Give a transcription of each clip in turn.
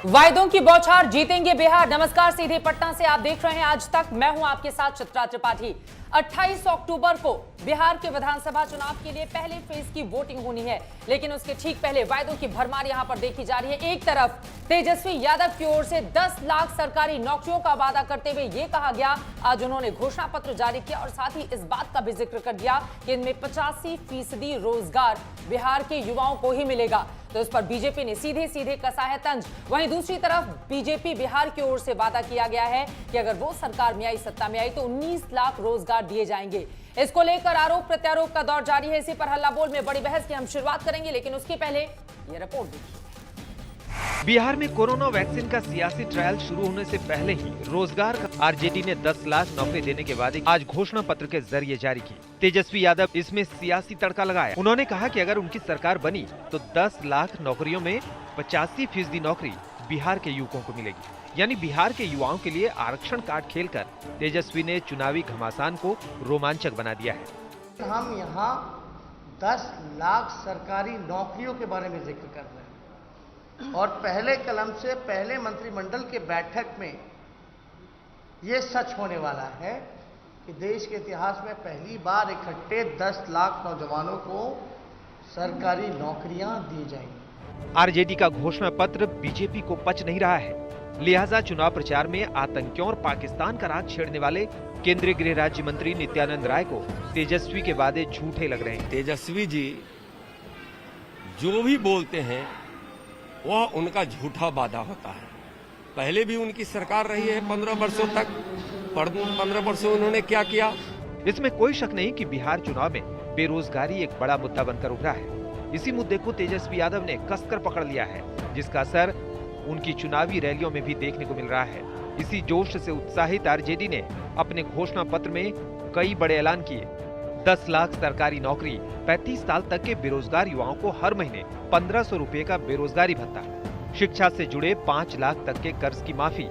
वायदों की बौछार, जीतेंगे बिहार। नमस्कार, सीधे पटना से आप देख रहे हैं आज तक। मैं हूं आपके साथ चित्रा त्रिपाठी। 28 अक्टूबर को बिहार के विधानसभा चुनाव के लिए पहले फेज की वोटिंग होनी है, लेकिन उसके ठीक पहले वायदों की भरमार यहां पर देखी जा रही है। एक तरफ तेजस्वी यादव की ओर से 10 लाख सरकारी नौकरियों का वादा करते हुए यह कहा गया, आज उन्होंने घोषणा पत्र जारी किया और साथ ही इस बात का भी जिक्र कर दिया कि इनमें 85% रोजगार बिहार के युवाओं को ही मिलेगा। तो इस पर बीजेपी ने सीधे सीधे कसा है तंज। वहीं दूसरी तरफ बीजेपी बिहार की ओर से वादा किया गया है कि अगर वो सरकार में आई, सत्ता में आई, तो 19 लाख रोजगार दिए जाएंगे। इसको लेकर आरोप प्रत्यारोप का दौर जारी है। इसी पर हल्ला बोल में बड़ी बहस की हम शुरुआत करेंगे, लेकिन उसके पहले ये रिपोर्ट देखिए। बिहार में कोरोना वैक्सीन का सियासी ट्रायल शुरू होने से पहले ही रोजगार का आरजेडी ने 10 लाख नौकरी देने के वादे आज घोषणा पत्र के जरिए जारी की। तेजस्वी यादव इसमें सियासी तड़का लगाया। उन्होंने कहा कि अगर उनकी सरकार बनी तो 10 लाख नौकरियों में 85% नौकरी बिहार के युवकों को मिलेगी। यानी बिहार के युवाओं के लिए आरक्षण कार्ड खेलकर तेजस्वी ने चुनावी घमासान को रोमांचक बना दिया है। हम यहाँ 10 लाख सरकारी नौकरियों के बारे में जिक्र कर रहे हैं और पहले कलम से पहले मंत्रिमंडल के बैठक में ये सच होने वाला है कि देश के इतिहास में पहली बार इकट्ठे 10 लाख नौजवानों को सरकारी नौकरियां दी जाएंगी। आरजेडी का घोषणा पत्र बीजेपी को पच नहीं रहा है, लिहाजा चुनाव प्रचार में आतंकियों और पाकिस्तान का राग छेड़ने वाले केंद्रीय गृह राज्य मंत्री नित्यानंद राय को तेजस्वी के वादे झूठे लग रहे हैं। तेजस्वी जी जो भी बोलते हैं वह उनका झूठा वादा होता है। पहले भी उनकी सरकार रही है 15 वर्षों तक। 15 वर्षों उन्होंने क्या किया? इसमें कोई शक नहीं कि बिहार चुनाव में बेरोजगारी एक बड़ा मुद्दा बनकर उभरा है। इसी मुद्दे को तेजस्वी यादव ने कसकर पकड़ लिया है, जिसका असर उनकी चुनावी रैलियों में भी देखने को मिल रहा है। इसी जोश से उत्साहित आरजेडी ने अपने घोषणा पत्र में कई बड़े ऐलान किए। 10 लाख सरकारी नौकरी, 35 साल तक के बेरोजगार युवाओं को हर महीने 1500 रुपए का बेरोजगारी भत्ता, शिक्षा से जुड़े 5 लाख तक के कर्ज की माफी,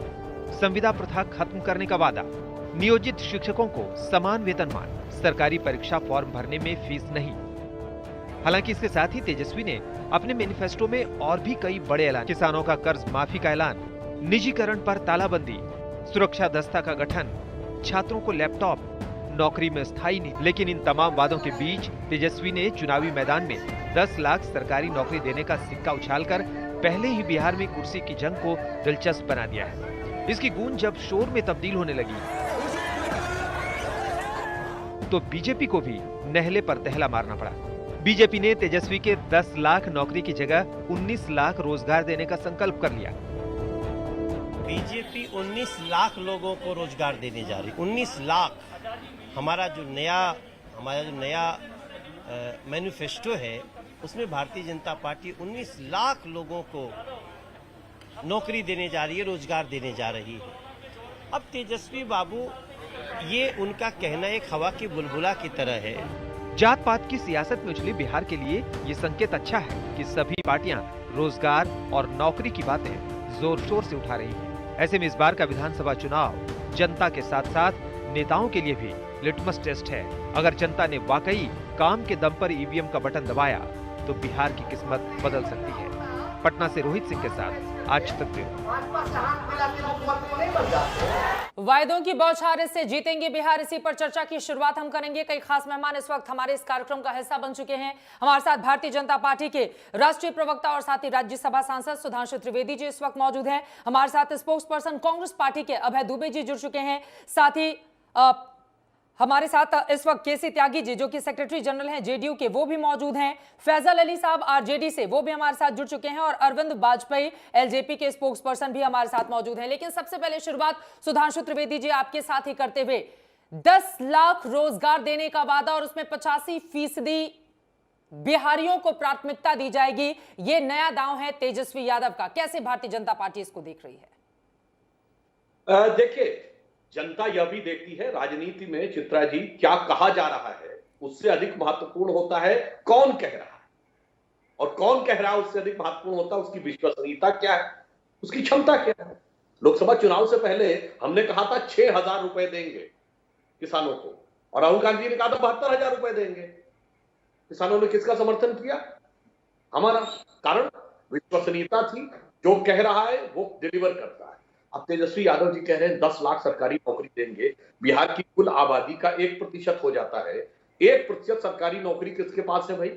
संविदा प्रथा खत्म करने का वादा, नियोजित शिक्षकों को समान वेतनमान, सरकारी परीक्षा फॉर्म भरने में फीस नहीं। हालांकि इसके साथ ही तेजस्वी ने अपने मैनिफेस्टो में और भी कई बड़े ऐलान, किसानों का कर्ज माफी का ऐलान, निजीकरण पर तालाबंदी, सुरक्षा दस्ता का गठन, छात्रों को लैपटॉप, नौकरी में स्थायी नहीं। लेकिन इन तमाम वादों के बीच तेजस्वी ने चुनावी मैदान में 10 लाख सरकारी नौकरी देने का सिक्का उछालकर पहले ही बिहार में कुर्सी की जंग को दिलचस्प बना दिया है। इसकी गूंज जब शोर में तब्दील होने लगी तो बीजेपी को भी नहले पर तहला मारना पड़ा। बीजेपी ने तेजस्वी के 10 लाख नौकरी की जगह 19 लाख रोजगार देने का संकल्प कर लिया। बीजेपी 19 लाख लोगों को रोजगार देने जा रही। 19 लाख हमारा जो नया मैनिफेस्टो है, उसमें भारतीय जनता पार्टी 19 लाख लोगों को नौकरी देने जा रही है, रोजगार देने जा रही है। अब तेजस्वी बाबू, ये उनका कहना एक हवा की बुलबुला की तरह है। जात पात की सियासत में उछली बिहार के लिए ये संकेत अच्छा है कि सभी पार्टियां रोजगार और नौकरी की बातें जोर शोर से उठा रही हैं। ऐसे में इस बार का विधानसभा चुनाव जनता के साथ साथ नेताओं के लिए भी लिटमस टेस्ट है। अगर जनता ने वाकई काम के दम पर ईवीएम का बटन दबाया तो बिहार की किस्मत बदल सकती है। पटना से रोहित सिंह के साथ आज तक ब्यूरो। वायदों की बौछार से जीतेंगे बिहार, इसी पर चर्चा की शुरुआत हम करेंगे। कई खास मेहमान इस वक्त हमारे इस कार्यक्रम का हिस्सा बन चुके हैं। हमारे साथ भारतीय जनता पार्टी के राष्ट्रीय प्रवक्ता और साथ ही राज्यसभा सांसद सुधांशु त्रिवेदी जी इस वक्त मौजूद हैं। हमारे साथ स्पोक्स पर्सन कांग्रेस पार्टी के अभय दुबे जी जुड़ चुके हैं। साथ ही हमारे साथ इस वक्त केसी त्यागी जी, जो कि सेक्रेटरी जनरल हैं जेडीयू के, वो भी मौजूद हैं। फैजल अली साहब आरजेडी से, वो भी हमारे साथ जुड़ चुके हैं। और अरविंद वाजपेयी एलजेपी के स्पोक्स पर्सन भी हमारे साथ मौजूद हैं। लेकिन सबसे पहले शुरुआत सुधांशु त्रिवेदी जी आपके साथ ही करते हुए, 10 लाख रोजगार देने का वादा और उसमें 85% बिहारियों को प्राथमिकता दी जाएगी, ये नया दांव है तेजस्वी यादव का। कैसे भारतीय जनता पार्टी इसको देख रही है? देखिए, जनता यह भी देखती है, राजनीति में चित्रा जी क्या कहा जा रहा है उससे अधिक महत्वपूर्ण होता है कौन कह रहा है, और कौन कह रहा है उससे अधिक महत्वपूर्ण होता है उसकी विश्वसनीयता क्या है, उसकी क्षमता क्या है। लोकसभा चुनाव से पहले हमने कहा था 6,000 रुपए देंगे किसानों को, और राहुल गांधी जी ने कहा था 72,000 रुपए देंगे। किसानों ने किसका समर्थन किया? हमारा। कारण विश्वसनीयता थी, जो कह रहा है वो डिलीवर करता है। अब तेजस्वी यादव जी कह रहे हैं 10 लाख सरकारी नौकरी देंगे, बिहार की कुल आबादी का 1% हो जाता है। 1% सरकारी नौकरी किसके पास है भाई?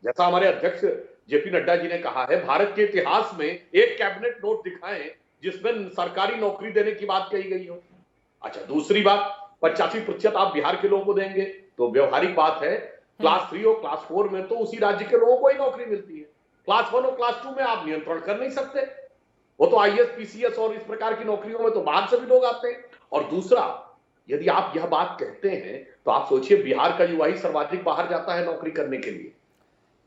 जैसा हमारे अध्यक्ष जेपी नड्डा जी ने कहा है, भारत के इतिहास में एक कैबिनेट नोट दिखाएं जिसमें सरकारी नौकरी देने की बात कही गई हो। अच्छा, दूसरी बात, 85% आप बिहार के लोगों को देंगे, तो व्यवहारिक बात है क्लास 3 और क्लास 4 में तो उसी राज्य के लोगों को ही नौकरी मिलती है। क्लास 1 और क्लास 2 में आप नियंत्रण कर नहीं सकते, वो तो आईएएस पीसीएस और इस प्रकार की नौकरियों में तो बाहर से भी लोग आते हैं। और दूसरा, यदि आप यह बात कहते हैं तो आप सोचिए बिहार का युवा ही सर्वाधिक बाहर जाता है नौकरी करने के लिए।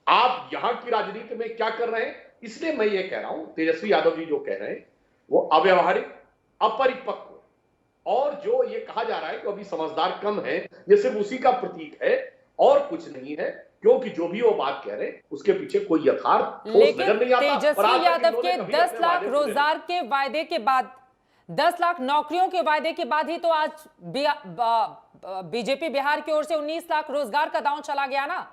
आप यहां की राजनीति में क्या कर रहे हैं? इसलिए मैं ये कह रहा हूं, तेजस्वी यादव जी जो कह रहे हैं वो अव्यवहारिक, अपरिपक्व, और जो ये कहा जा रहा है कि अभी समझदार कम है, ये सिर्फ उसी का प्रतीक है और कुछ नहीं है, क्योंकि जो भी वो बात कह रहे हैं उसके पीछे कोई यथार्थ ठोस नजर नहीं आता। तेजस्वी यादव के 10 लाख रोजगार के वायदे के बाद, 10 लाख नौकरियों के वायदे के बाद ही तो आज बीजेपी बिहार की ओर से 19 लाख रोजगार का दांव चला गया ना।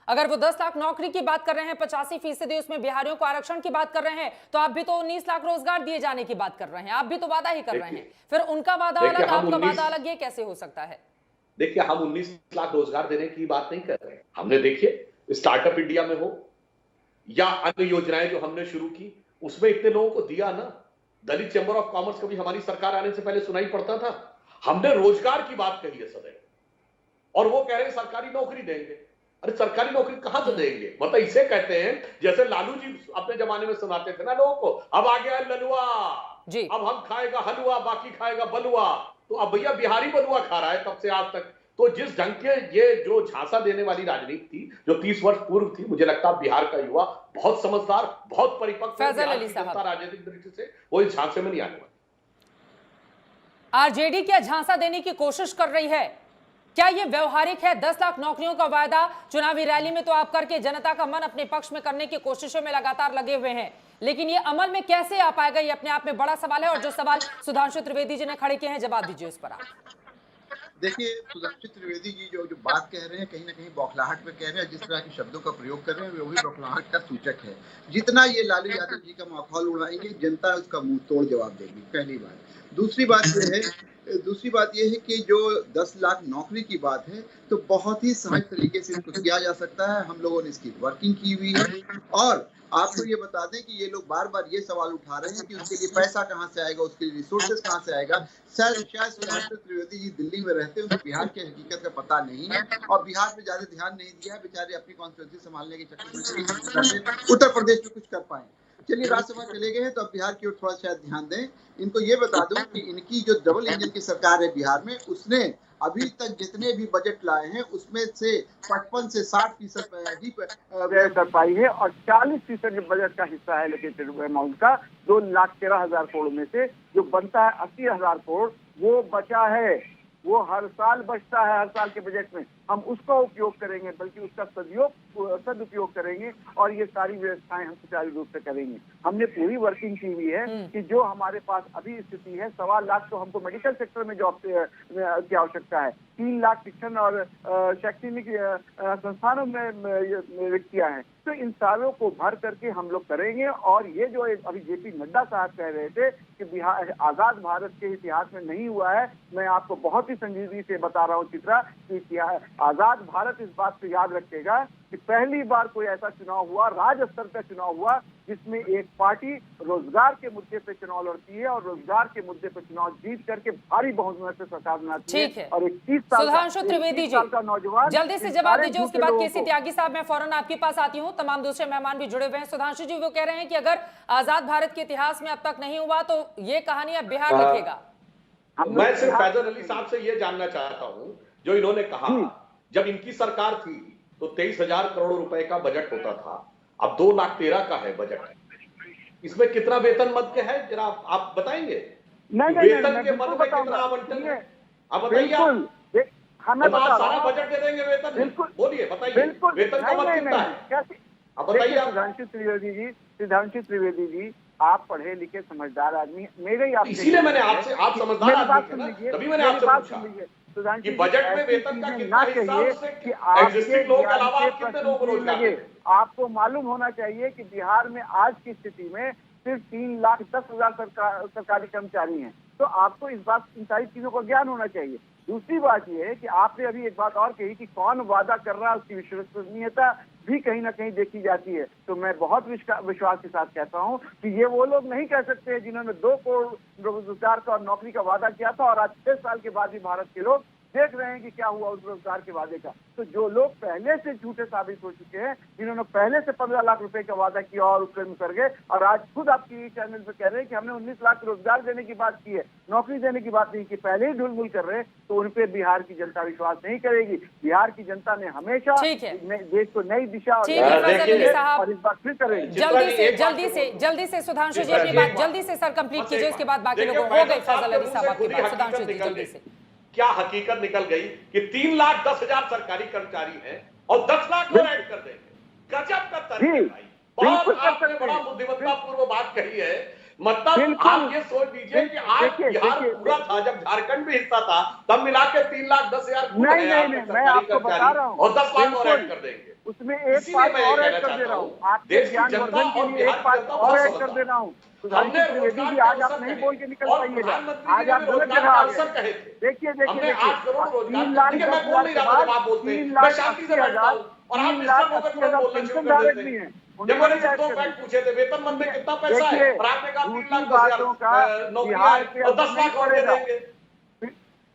अगर वो 10 लाख नौकरी की बात कर रहे हैं, 85% उसमें बिहारियों को आरक्षण की बात कर रहे हैं, तो आप भी तो 19 लाख रोजगार दिए जाने की बात कर रहे हैं। आप भी तो वादा ही कर रहे हैं, फिर उनका वादा अलग, आपका वादा अलग, ये कैसे हो सकता है? देखिए, हम 19 लाख रोजगार देने की बात नहीं कर रहे हैं। हमने देखिए स्टार्टअप इंडिया में हो या अन्य योजनाएं जो हमने शुरू की, उसमें इतने लोगों को दिया ना। दलित चैंबर ऑफ कॉमर्स कभी हमारी सरकार आने से पहले सुनाई पड़ता था? हमने रोजगार की बात कही है सदैव, और वो कह रहे हैं सरकारी नौकरी देंगे। अरे सरकारी नौकरी कहां से देंगे? मतलब इसे कहते हैं जैसे लालू जी अपने जमाने में सुनाते थे ना लोगों को, अब आ गया ललुआ जी, अब हम खाएगा हलवा, बाकी खाएगा बलुआ। तो अब भैया बिहारी बलुआ खा रहा है तब से आज तक। तो जिस ढंग के ये जो झांसा देने वाली राजनीति थी जो 30 वर्ष पूर्व थी, मुझे लगता है बिहार का युवा बहुत समझदार, बहुत परिपक्व, राजनीतिक दृष्टि से वो इस झांसे में नहीं आने वाला। आरजेडी क्या झांसा देने की कोशिश कर रही है? क्या ये व्यवहारिक है? 10 लाख नौकरियों का वायदा चुनावी रैली में तो आप करके जनता का मन अपने पक्ष में करने की कोशिशों में लगातार लगे हुए हैं, लेकिन ये अमल में कैसे आ पाएगा, ये अपने आप में बड़ा सवाल है। और जो सवाल सुधांशु त्रिवेदी जी ने खड़े किए हैं, जवाब दीजिए उस पर आप। देखिए, सुधांशु त्रिवेदी जी जो बात कह रहे हैं, कहीं ना कहीं बौखलाहट में कह रहे हैं। जिस तरह के शब्दों का प्रयोग कर रहे हैं वो भी बौखलाहट का सूचक है। जितना ये लालू यादव जी का माहौल उड़ाएंगे, जनता उसका मुंह तोड़ जवाब देगी, पहली बात। दूसरी बात यह है कि जो 10 लाख नौकरी की बात है, तो बहुत ही सहज तरीके से इसको किया जा सकता है। हम लोगों ने इसकी वर्किंग की हुई है। और आपको ये बता दें कि ये लोग बार बार ये सवाल उठा रहे हैं कि उसके लिए पैसा कहाँ से आएगा, उसके लिए रिसोर्सेज कहाँ से आएगा। शायद सुधांशु त्रिवेदी जी दिल्ली में रहते हैं, उनको बिहार के हकीकत का पता नहीं है और बिहार में ज्यादा ध्यान नहीं दिया है। बेचारे अपनी कॉन्स्टिट्यूंसी संभालने के चक्कर में उत्तर प्रदेश में कुछ कर पाए। चलिए, राज्यसभा चले गए हैं तो अब बिहार की ओर थोड़ा शायद ध्यान दें। इनको ये बता दूं कि इनकी जो डबल इंजन की सरकार है बिहार में, उसने अभी तक जितने भी बजट लाए हैं उसमें से 55 से 60% ही व्यय कर पाई है और 40% बजट का हिस्सा है एलोकेटेड अमाउंट का 2,13,000 करोड़ में से जो बनता है 80,000 करोड़, वो बचा है। वो हर साल बचता है, हर साल के बजट में हम उसका उपयोग करेंगे, बल्कि उसका सदुपयोग करेंगे और ये सारी व्यवस्थाएं हम सुचारू रूप से करेंगे। हमने पूरी वर्किंग की हुई है कि जो हमारे पास अभी स्थिति है, 1.25 लाख तो हमको मेडिकल सेक्टर में जॉब की आवश्यकता है, 3 लाख शिक्षण और शैक्षणिक संस्थानों में रिक्तियां हैं। तो इन सारों को भर करके हम लोग करेंगे। और ये जो अभी जेपी नड्डा साहब कह रहे थे कि बिहार आजाद भारत के इतिहास में नहीं हुआ है, मैं आपको बहुत ही संजीदगी से बता रहा हूँ चित्रा कि आजाद भारत इस बात को याद रखेगा कि पहली बार कोई ऐसा चुनाव हुआ, राज्य स्तर का चुनाव हुआ, जिसमें एक पार्टी रोजगार के मुद्दे पे चुनाव लड़ती है और रोजगार के मुद्दे पे चुनाव जीत करके भारी बहुमत से सरकार बनाती है। और 21 साल सुधांशु त्रिवेदी जी का नौजवान जल्दी से जवाब दीजिए, उसके बाद केसी त्यागी साहब मैं फौरन आपके पास आती हूँ। तमाम दूसरे मेहमान भी जुड़े हुए हैं। सुधांशु जी वो कह रहे हैं कि अगर आजाद भारत के इतिहास में अब तक नहीं हुआ तो ये कहानी अब बिहार लिखेगा। मैं सिर्फ फैजल अली साहब से ये जानना चाहता हूँ, जो इन्होंने कहा जब इनकी सरकार थी तो 23,000 करोड़ रुपए का बजट होता था, अब 2,13,000 का है बजट। इसमें कितना वेतन मद के है, जरा आप बताएंगे? वेतन के मद में कितना आवंटन है, आप बताइए। हमें सारा बजट दे देंगे वेतन, बोलिए बताइए वेतन का मद कितना है, आप बताइए। सुधांशु त्रिवेदी जी, आप पढ़े लिखे समझदार आदमी, मेरे ही इसीलिए मैंने आपसे, आप समझदार आदमी थे, तभी मैंने आपसे पूछा कि बजट में वेतन का कितना हिस्सा उससे एग्जिस्टिंग लोगों के अलावा आप कितने लोगों को रोजगार देंगे। आपको मालूम होना चाहिए कि बिहार में आज की स्थिति में सिर्फ 3,10,000 सरकारी कर्मचारी हैं। तो आपको इस बात, इन सारी चीजों का ज्ञान होना चाहिए। दूसरी बात यह है कि आपने अभी एक बात और कही कि कौन वादा कर रहा है उसकी विश्वसनीयता भी कहीं ना कहीं देखी जाती है। तो मैं बहुत विश्वास के साथ कहता हूं कि ये वो लोग नहीं कह सकते जिन्होंने 2 करोड़ रोजगार का और नौकरी का वादा किया था और आज 6 साल के बाद भी भारत के लोग देख रहे हैं कि क्या हुआ उस रोजगार के वादे का। तो जो लोग पहले से झूठे साबित हो चुके हैं, जिन्होंने पहले से 15 लाख रुपए का वादा किया और उससे मुकर गए, और आज खुद आपकी चैनल पे कह रहे हैं कि हमने 19 लाख रोजगार देने की बात की है, नौकरी देने की बात नहीं की, पहले ही ढुलमुल कर रहे हैं, तो उन पर बिहार की जनता विश्वास नहीं करेगी। बिहार की जनता ने हमेशा देश को नई दिशा और इस बार फिर करेगी। जल्दी से सुधांशु जी अपनी बात जल्दी से सर कंप्लीट कीजिए, उसके बाद बाकी लोगों को हो गई फैजल अली साहब आपकी बात। सुधांशु जी जल्दी से। क्या हकीकत निकल गई कि 3,10,000 सरकारी कर्मचारी हैं और 10 लाख लोग ऐड कर देंगे। गजब का तरीका भाई, बहुत आपने बड़ा बुद्धिमत्ता पूर्व बात कही है। मतलब आप ये सोच लीजिए कि आज बिहार पूरा था, जब झारखंड भी हिस्सा था, तब मिला के 3,10,000 नहीं, मैं आपको बता रहा हूँ और 10 लाख और ऐड कर देंगे। उसमें एक बात और ऐड कर दे रहा हूँ, आपके ज्ञानवर्धन के लिए एक बात और ऐड कर दे रहा हूँ। सुधांशु त्रिवेदी जी, आज आप नहीं बोल के निकल पाइएगा, आज आप गलत जगह आ गए। देखिए 3 लाख 10,000 के बाद 3,80,000 पेंशनधारक भी हैं। पूछे थे वेतन मन में कितना पैसा है और आपने कहा 3,10,000 बिहार पे और 10 लाख और दे देंगे।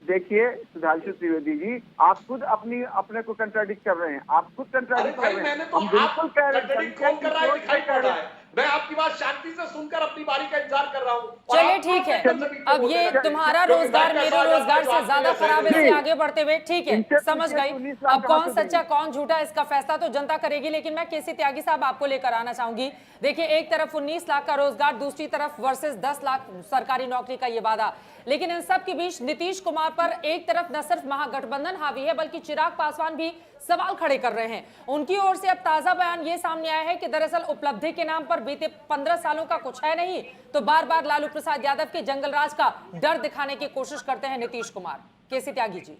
देखिए सुधांशु त्रिवेदी जी, आप खुद अपने को कंट्राडिक्ट कर रहे हैं, आप खुद कंट्राडिक्ट कर रहे हैं। हम बिल्कुल कह रहे हैं, कौन कर रहा है दिखाई पड़ रहा है। मैं आपकी बात शांति से सुनकर अपनी बारी का इंतजार कर रहा हूँ। चलिए ठीक है, अब ये तुम्हारा रोजगार मेरे रोजगार से ज्यादा खराब है, इससे आगे बढ़ते हुए ठीक है, समझ गई। अब कौन सच्चा कौन झूठा इसका फैसला तो जनता करेगी, लेकिन मैं केसी त्यागी साहब आपको लेकर आना चाहूंगी। देखिए, एक तरफ 19 लाख का रोजगार, दूसरी तरफ वर्सेस 10 लाख सरकारी नौकरी का ये वादा, लेकिन इन सब के बीच नीतीश कुमार पर एक तरफ न सिर्फ महागठबंधन हावी है, बल्कि चिराग पासवान भी सवाल खड़े कर रहे हैं। उनकी ओर से अब ताजा बयान ये सामने आया है कि दरअसल उपलब्धि के नाम पर बीते 15 सालों का कुछ है नहीं, तो बार बार लालू प्रसाद यादव के जंगल राज का डर दिखाने की कोशिश करते हैं नीतीश कुमार। केसी त्यागी जी।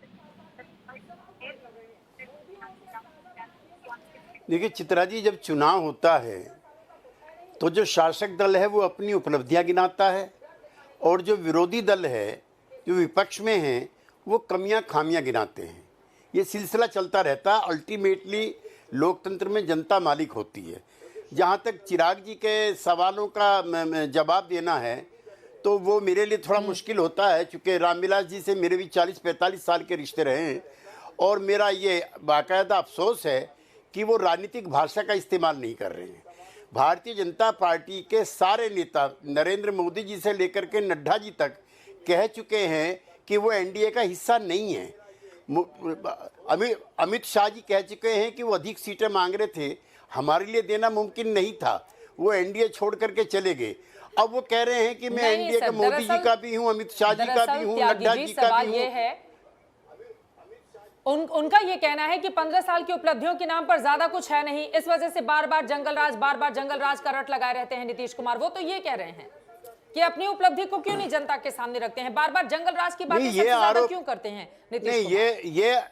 देखिए चित्रा जी, जब चुनाव होता है तो जो शासक दल है वो अपनी उपलब्धियां गिनाता है और जो विरोधी दल है, जो विपक्ष में है, वो कमियां खामियां गिनाते हैं। ये सिलसिला चलता रहता है। अल्टीमेटली लोकतंत्र में जनता मालिक होती है। जहाँ तक चिराग जी के सवालों का जवाब देना है तो वो मेरे लिए थोड़ा मुश्किल होता है, चूँकि रामविलास जी से मेरे भी 40-45 साल के रिश्ते रहे हैं और मेरा ये बाकायदा अफसोस है कि वो राजनीतिक भाषा का इस्तेमाल नहीं कर रहे हैं। भारतीय जनता पार्टी के सारे नेता नरेंद्र मोदी जी से लेकर के नड्डा जी तक कह चुके हैं कि वो एनडीए का हिस्सा नहीं है। अमित शाह जी कह चुके हैं कि वो अधिक सीटें मांग रहे थे, हमारे लिए देना मुमकिन नहीं था, वो एनडीए छोड़ करके चले गए। अब वो कह रहे हैं कि मैं एनडीए का मोदी जी का भी हूँ, अमित शाह जी का भी हूँ, नड्डा जी का भी हूँ। उनका ये कहना है कि 15 साल की उपलब्धियों के नाम पर ज्यादा कुछ है नहीं, इस वजह से बार बार जंगल राज का रट लगाए रहते हैं नीतीश कुमार। वो तो ये कह रहे हैं कि अपनी उपलब्धि को क्यों नहीं जनता के सामने रखते हैं, बार बार जंगल राज की बात सबसे ज्यादा क्यों करते हैं नीतीश कुमार?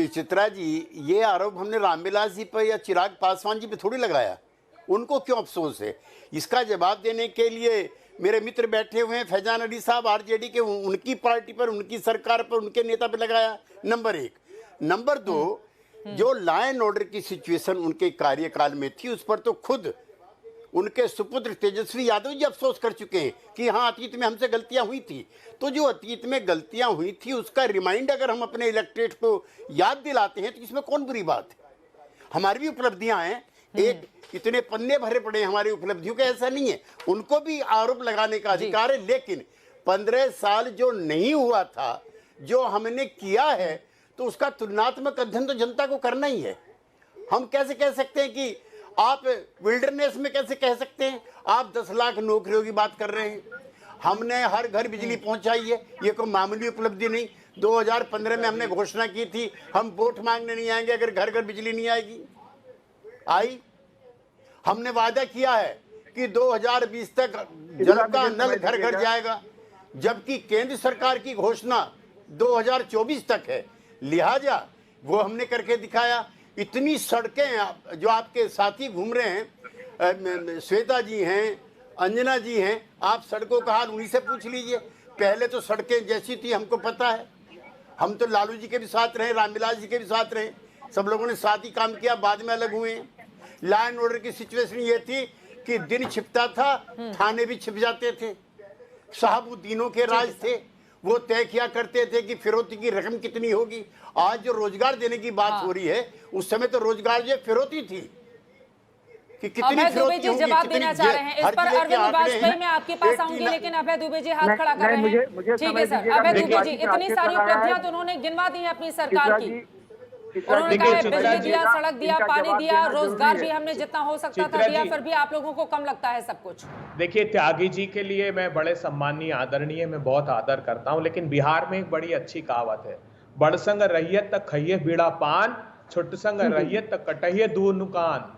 चित्रा जी, ये आरोप हमने रामविलास जी पर या चिराग पासवान जी पे थोड़ी लगाया। उनको क्यों अफसोस है? इसका जवाब देने के लिए मेरे मित्र बैठे हुए हैं, फैजान अली साहब आरजेडी के, उनकी पार्टी पर, उनकी सरकार पर, उनके नेता पर लगाया, नंबर 1। नंबर 2, जो लॉ एंड ऑर्डर की सिचुएशन उनके कार्यकाल में थी उस पर तो खुद उनके सुपुत्र तेजस्वी यादव जी अफसोस कर चुके हैं कि हाँ, अतीत में हमसे गलतियां हुई थी। तो जो अतीत में गलतियां हुई थी उसका रिमाइंड अगर हम अपने इलेक्टेड को याद दिलाते हैं तो इसमें कौन बुरी बात है? हमारी भी उपलब्धियां हैं, एक इतने पन्ने भरे पड़े हैं हमारी उपलब्धियों के, ऐसा नहीं है। उनको भी आरोप लगाने का अधिकार है, लेकिन 15 साल जो नहीं हुआ था, जो हमने किया है, तो उसका तुलनात्मक अध्ययन तो जनता को करना ही है। हम कैसे कह सकते हैं कि आप विल्डरनेस में कैसे कह सकते हैं? आप 10 लाख नौकरियों की बात कर रहे हैं, हमने हर घर बिजली पहुंचाई है, ये कोई मामूली उपलब्धि नहीं। 2015 में हमने घोषणा की थी हम वोट मांगने नहीं आएंगे अगर घर घर बिजली नहीं आएगी, आई। हमने वादा किया है कि 2020 तक जल का नल घर घर जाएगा, जबकि केंद्र सरकार की घोषणा 2024 तक है। लिहाजा वो हमने करके दिखाया। इतनी सड़कें जो आपके साथी घूम रहे हैं, श्वेता जी हैं, अंजना जी हैं, आप सड़कों का हाल उन्हीं से पूछ लीजिए। पहले तो सड़कें जैसी थी हमको पता है, हम तो लालू जी के भी साथ रहे, रामविलास जी के भी साथ रहे, सब लोगों ने साथ ही काम किया, बाद में अलग हुए हैं। लॉ एंड ऑर्डर की सिचुएशन ये थी कि दिन छिपता था, थाने भी छिप जाते थे, शहाबुद्दीनों के राज थे, वो तय किया करते थे कि फिरौती की रकम कितनी होगी। आज जो रोजगार देने की बात हो रही है, उस समय तो रोजगार जो फिरौती थी कि कितनी अभय दुबे फिरौती जी होगी, जवाब कितनी देना चाह रहे हैं इस हर पर। जिले के अरविंद आंकड़े वाजपेयी हैं। मैं आपके पास एक आऊंगी, तीन- लेकिन अभय दुबे जी हाथ खड़ा कर रहे मुझे हैं। ठीक समय है सर, दीजिएगा, अभय मेरी दुबे बात जी की इतनी आखिर सारी पर आया है। उपलब्धियां तो उन्होंने गिनवा दी है अपनी सरकार चित्रा की। जी, उन्होंने कहा है चित्रा बिजली जी, दिया, सड़क दिया, इनका पानी जवाब दिया, देना रोजगार जरूरी भी है। हमने जितना हो सकता था चित्रा दिया, जी। फिर भी आप लोगों को कम लगता है सब कुछ। देखिए, त्यागी जी के लिए मैं बड़े सम्मानीय आदरणीय मैं बहुत आदर करता हूं, लेकिन बिहार में एक बड़ी अच्छी कहावत है, बड़ संग रहियत तक खइये बीड़ा पान, छोट संग रहियत तक कटहिए दूर नुकान।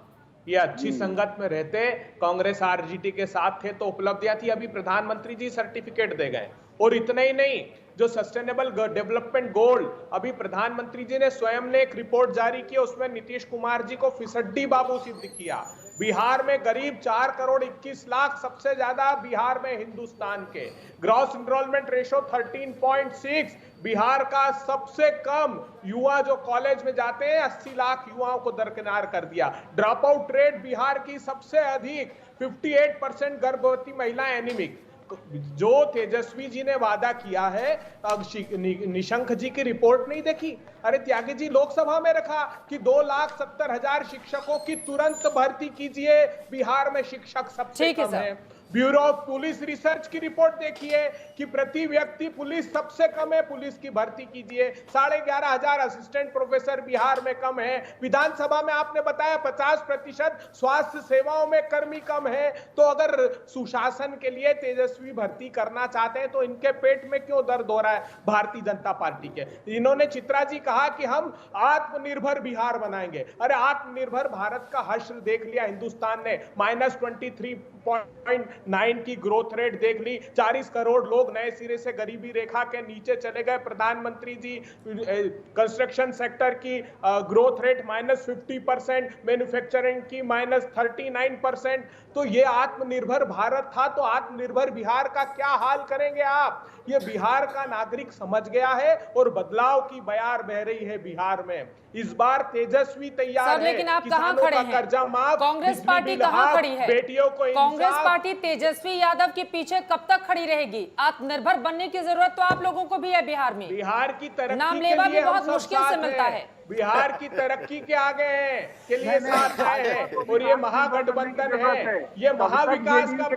ये अच्छी संगत में रहते, कांग्रेस आरजेडी के साथ थे तो उपलब्धियां थी, अभी प्रधानमंत्री जी सर्टिफिकेट दे गए। और इतना ही नहीं, जो सस्टेनेबल डेवलपमेंट गोल अभी प्रधानमंत्री जी ने स्वयं ने एक रिपोर्ट जारी की, उसमें नीतीश कुमार जी को फिसड्डी बाबू सिद्ध किया। बिहार में करीब 4 करोड़ 21 लाख, सबसे ज्यादा बिहार में हिंदुस्तान के। ग्रॉस एनरोलमेंट रेशो 13.6, बिहार का सबसे कम युवा जो कॉलेज में जाते हैं, 80 लाख युवाओं को दरकिनार कर दिया। ड्रॉप आउट रेट बिहार की सबसे अधिक, 58% गर्भवती महिला एनीमिक। जो तेजस्वी जी ने वादा किया है, अब निशंक जी की रिपोर्ट नहीं देखी? अरे त्यागी जी लोकसभा में रखा कि 2,70,000 शिक्षकों की तुरंत भर्ती कीजिए, बिहार में शिक्षक सबसे कम है। ब्यूरो ऑफ पुलिस रिसर्च की रिपोर्ट देखिए कि प्रति व्यक्ति पुलिस सबसे कम है, पुलिस की भर्ती कीजिए। 11,500 असिस्टेंट प्रोफेसर बिहार में कम है। विधानसभा में आपने बताया 50% स्वास्थ्य सेवाओं में कर्मी कम है। तो अगर सुशासन के लिए तेजस्वी भर्ती करना चाहते हैं तो इनके पेट में क्यों दर्द हो रहा है भारतीय जनता पार्टी के? इन्होंने चित्रा जी कहा कि हम आत्मनिर्भर बिहार बनाएंगे। अरे आत्मनिर्भर भारत का हश्र देख लिया हिंदुस्तान ने, -23.9 की ग्रोथ रेट देख ली। 40 करोड़ लोग नए सिरे से गरीबी रेखा के नीचे चले गए। प्रधानमंत्री जी कंस्ट्रक्शन सेक्टर की ग्रोथ रेट -50%, मैन्युफैक्चरिंग की -39%। तो ये आत्मनिर्भर भारत था, तो आत्मनिर्भर बिहार का क्या हाल करेंगे आप? ये बिहार का नागरिक समझ गया है और बदलाव की बयार बह रही है बिहार में। इस बार तेजस्वी तैयार है। लेकिन आप कहां खड़े हैं? कर्जा माफ, कांग्रेस पार्टी कहां खड़ी है? बेटियों को कांग्रेस पार्टी तेजस्वी यादव के पीछे कब तक खड़ी रहेगी? आत्मनिर्भर बनने की जरूरत तो आप लोगों को भी है बिहार में। बिहार की तरक्की नाम के लेवा लिए भी बहुत हम सब मुश्किल से साथ मिलता हैं। है। बिहार की तरक्की के आगे हैं के लिए साथ आए हैं, और ये महागठबंधन है, ये महाविकास का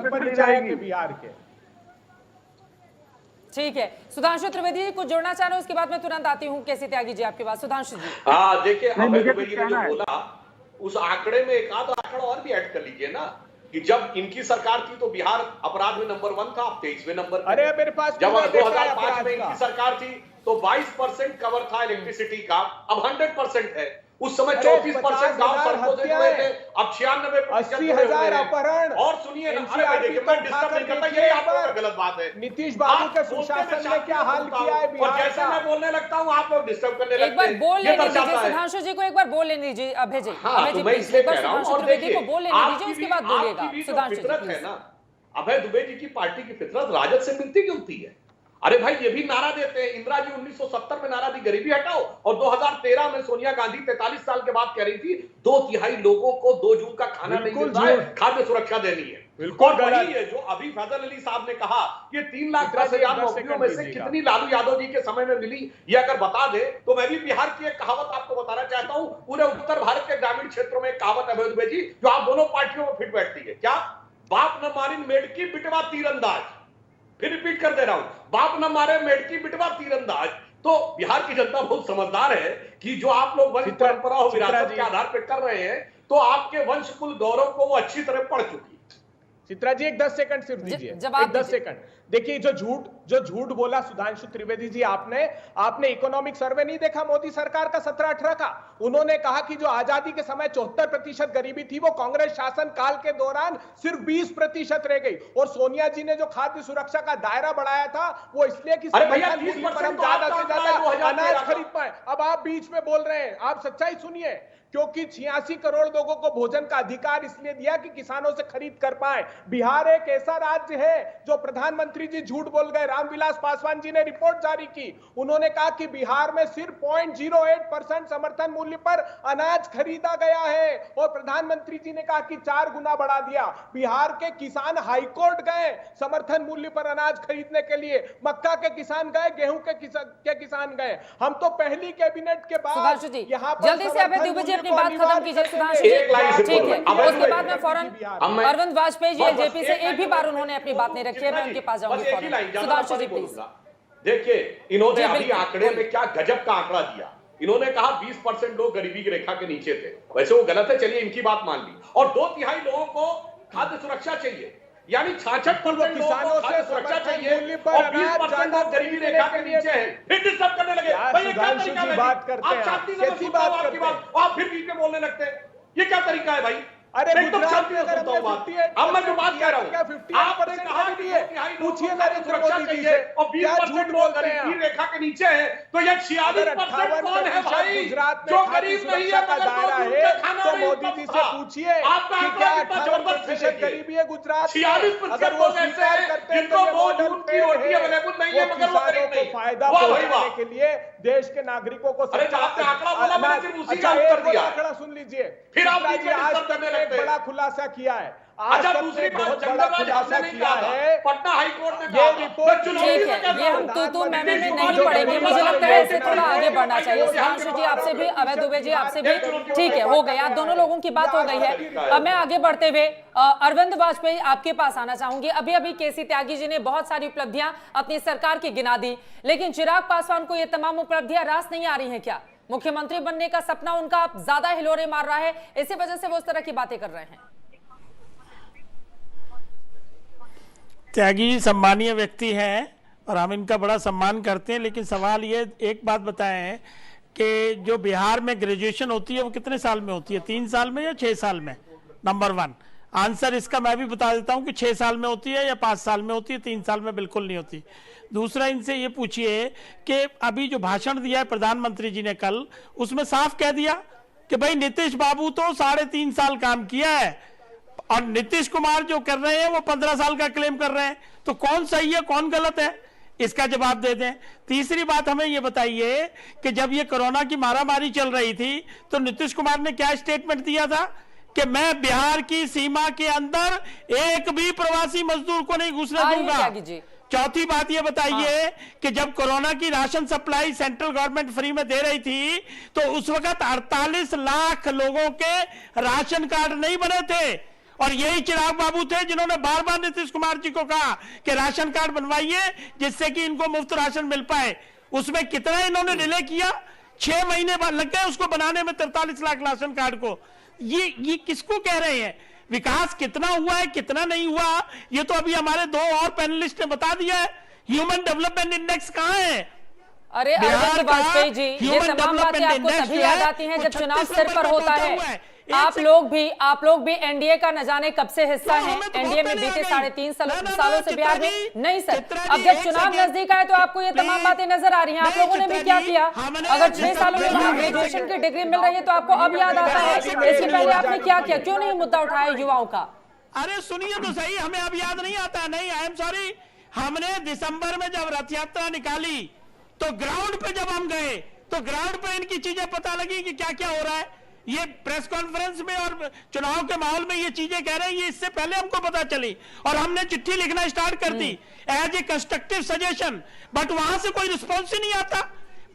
परिचायक है बिहार के। ठीक है, सुधांशु त्रिवेदी जी कुछ जोड़ना चाह रहे हो? उसके बाद मैं तुरंत आती हूँ केसी त्यागी जी आपके पास। सुधांशु जी। हाँ देखिए, अभय दुबे जी ने जो बोला उस आंकड़े में एक आध आंकड़ा और भी ऐड कर लीजिए ना, कि जब इनकी सरकार थी तो बिहार अपराध में नंबर 1 था, अब 23वें नंबर। अरे मेरे पास जब 2005 में इनकी सरकार थी तो 22% कवर था इलेक्ट्रिसिटी का, अब 100% है। उस समय 34% गांव सड़कों से जुड़े थे, अब 96% 80,000 अपहरण। और सुनिए ना, देखिए मैं डिस्टर्ब नहीं करता, ये आपका गलत बात है। नीतीश बाबू के सुशासन ने क्या हाल किया है बिहार और जैसे मैं बोलने लगता हूँ आप लोग डिस्टर्ब करने लगते हैं। एक बार बोल लेने दीजिए सुधांशु जी को, एक बार बोल लेने दीजिए अभय जी। हाँ, तो मैं इसलिए कह रहा हूँ। और देखिए, को बोल लेने दीजिए, उसके बाद बोलिएगा सुधांशु जी। फितरत है ना, अभय दुबे जी की पार्टी की फितरत राजद से मिलती जुलती है। अरे भाई, ये भी नारा देते हैं। इंदिरा जी 1970 में नारा दी गरीबी हटाओ, और 2013 में सोनिया गांधी 43 साल के बाद कह रही थी 2/3 लोगों को 2 जून का खाना नहीं मिल रहा है, खाद्य सुरक्षा देनी है। बिल्कुल और वही है जो अभी फैजल अली साहब ने कहा कि 3,10,000 नौकरियों में से कितनी लालू यादव जी के समय में मिली, ये अगर बता दे तो मैं भी बिहार की एक कहावत आपको बताना चाहता हूं। पूरे उत्तर भारत के ग्रामीण क्षेत्रों में एक कहावत है अभय दुबे जी, जो आप दोनों पार्टियों में फिट बैठती है। क्या? बाप न मारी मेढकी बिटवा तीरंदाज। फिर रिपीट कर दे रहा हूं, बाप न मारे मेढकी बिटवा तीरंदाज। तो बिहार की जनता बहुत समझदार है कि जो आप लोग वंश परंपरा और विरासत के आधार पर कर रहे हैं, तो आपके वंश कुल गौरव को वो अच्छी तरह पढ़ चुकी है। चित्रा जी एक 10 सेकंड सिर्फ दीजिए, एक 10 सेकंड। देखिए जो झूठ जो झूठ बोला सुधांशु त्रिवेदी जी, आपने इकोनॉमिक सर्वे नहीं देखा मोदी सरकार का 17-18 का? उन्होंने कहा कि जो आजादी के समय 74% गरीबी थी वो कांग्रेस शासन काल के दौरान सिर्फ 20% रह गई। और सोनिया जी ने जो खाद्य सुरक्षा का दायरा बढ़ाया था वो इसलिए कि समर्थन मूल्य पर हम ज्यादा से ज्यादा अनाज खरीद पाए। अब आप बीच में बोल रहे हैं, आप सच्चाई सुनिए, क्योंकि 86 करोड़ लोगों को भोजन का अधिकार इसलिए दिया कि किसानों से खरीद कर पाए। बिहार एक ऐसा राज्य है जो प्रधानमंत्री जी झूठ बोल गए। रामविलास पासवान जी ने रिपोर्ट जारी की, उन्होंने कहा कि बिहार में सिर्फ 0.08% समर्थन मूल्य पर अनाज खरीदा गया है, और प्रधानमंत्री जी ने कहा कि 4 गुना बढ़ा दिया। बिहार के किसान हाईकोर्ट गए समर्थन मूल्य पर अनाज खरीदने के लिए, मक्का के किसान गए, गेहूं के किसान गए। हम तो पहली कैबिनेट के बाद यहाँ पर जल्दी से अभय दुबे जी अपनी बात खत्म कीजिए। सुधांशु जी ठीक है, उसके बाद में फौरन अरविंद वाजपेयी जी एलजेपी से एक भी बार उन्होंने अपनी बात नहीं रखी है, मैं उनके पास जाऊंगी फौरन। सुधांशु जी प्लीज। देखिए इन्होंने अभी आंकड़े में क्या गजब का आंकड़ा दिया। इन्होंने कहा 20% लोग गरीबी की रेखा के नीचे थे। वैसे वो गलत है, चलिए इनकी बात मान ली। और 2/3 लोगों को खाद्य सुरक्षा चाहिए, यानी 66% किसानों से सुरक्षा चाहिए और 20% लोग गरीबी रेखा के नीचे हैं। फिर डिस्टर्ब करने लगे, भाई ये क्या तरीका है? आप शांति से सुनता हूं आपकी बात, आप फिर बीच में बोलने लगते हैं, ये क्या तरीका है भाई? अरे एकदम शांति से सुनता हूं बात। अब मैं जो बात कह रहा हूं, आपने कहा कि पूछिए मेरी सुरक्षा चाहिए और 20% लोग गरीबी रेखा के नीचे हैं, तो ये 46% कौन है भाई जो गरीब नहीं है मगर तो मोदी जी से पूछिए कि क्या 58% गरीबी है गुजरात में? 46% लोग ऐसे हैं जिनको 2 जून की रोटी अवेलेबल नहीं है मगर वो गरीब नहीं। फायदा पहुंचाने के लिए देश के नागरिकों को आंकड़ा सुन लीजिए। फिर आप एक बड़ा खुलासा किया है, आज तक बहुत बड़ा खुलासा किया है पटना हाईकोर्ट ने। ये रिपोर्ट ठीक है, ये हम तू मैं में नहीं पढ़ेंगे, मुझे लगता है इसे थोड़ा आगे बढ़ना चाहिए। सुधांशु जी आपसे भी, अभय दुबे जी आपसे भी, ठीक है हो गया, दोनों लोगों की बात हो गई है। अब मैं आगे बढ़ते हुए अरविंद वाजपेयी आपके पास आना चाहूंगी। अभी अभी केसी त्यागी जी ने बहुत सारी उपलब्धियां अपनी सरकार की गिना दी, लेकिन चिराग पासवान को ये तमाम उपलब्धियां रास नहीं आ रही है क्या? मुख्यमंत्री बनने का सपना उनका ज्यादा हिलोरे मार रहा है, इसी वजह से वो उस तरह की बातें कर रहे हैं। त्यागी सम्मानीय व्यक्ति हैं और हम इनका बड़ा सम्मान करते हैं, लेकिन सवाल ये एक बात बताएं कि जो बिहार में ग्रेजुएशन होती है वो कितने साल में होती है? 3 साल में या 6 साल में? नंबर 1 आंसर इसका मैं भी बता देता हूं कि 6 साल में होती है या 5 साल में होती है, 3 साल में बिल्कुल नहीं होती। दूसरा, इनसे ये पूछिए कि अभी जो भाषण दिया है प्रधानमंत्री जी ने कल, उसमें साफ कह दिया कि भाई नीतीश बाबू तो 3.5 साल काम किया है और नीतीश कुमार जो कर रहे हैं वो 15 साल का क्लेम कर रहे हैं। तो कौन सही है कौन गलत है, इसका जवाब दे दें। तीसरी बात हमें ये बताइए कि जब ये कोरोना की मारामारी चल रही थी तो नीतीश कुमार ने क्या स्टेटमेंट दिया था कि मैं बिहार की सीमा के अंदर एक भी प्रवासी मजदूर को नहीं घुसने दूंगा। चौथी बात ये बताइए कि जब कोरोना की ration supply central government free में दे रही थी तो उस वक्त 48 लाख लोगों के राशन कार्ड नहीं बने थे, और यही चिराग बाबू थे जिन्होंने बार बार नीतीश कुमार जी को कहा कि राशन कार्ड बनवाइए जिससे कि इनको मुफ्त राशन मिल पाए। उसमें कितना इन्होंने डिले किया, 6 महीने बाद लग गए उसको बनाने में 43 लाख राशन कार्ड को। ये किसको कह रहे हैं? विकास कितना हुआ है कितना नहीं हुआ, ये तो अभी हमारे 2 और पैनलिस्ट ने बता दिया है। ह्यूमन डेवलपमेंट इंडेक्स कहां है? अरे अरविंद वाजपेयी जी, ये तमाम बातें आपको तभी याद आती हैं जब चुनाव सिर पर होता है। आप लोग भी एनडीए का न जाने कब से हिस्सा हैं। एनडीए में बीते 3.5 सालों से बिहार में नहीं सर। अब जब चुनाव नजदीक आए तो आपको ये तमाम बातें नजर आ रही हैं। आप लोगों ने भी क्या किया? अगर 6 सालों में वहां ग्रेजुएशन की डिग्री मिल रही है तो आपको अब याद आता है, इसके पहले आपने क्या किया? क्यों नहीं मुद्दा उठाया युवाओं का? अरे सुनिए तो सही, हमें अब याद नहीं आता। नहीं, आई एम सॉरी, हमने दिसंबर में जब रथ यात्रा निकाली तो ग्राउंड पे जब हम गए तो ग्राउंड पे इनकी चीजें पता लगी कि क्या क्या हो रहा है। ये प्रेस कॉन्फ्रेंस में और चुनाव के माहौल में ये चीजें कह रहे हैं, ये इससे पहले हमको पता चली और हमने चिट्ठी लिखना स्टार्ट कर दी as a constructive suggestion, but वहां से कोई रिस्पॉन्स ही नहीं आता।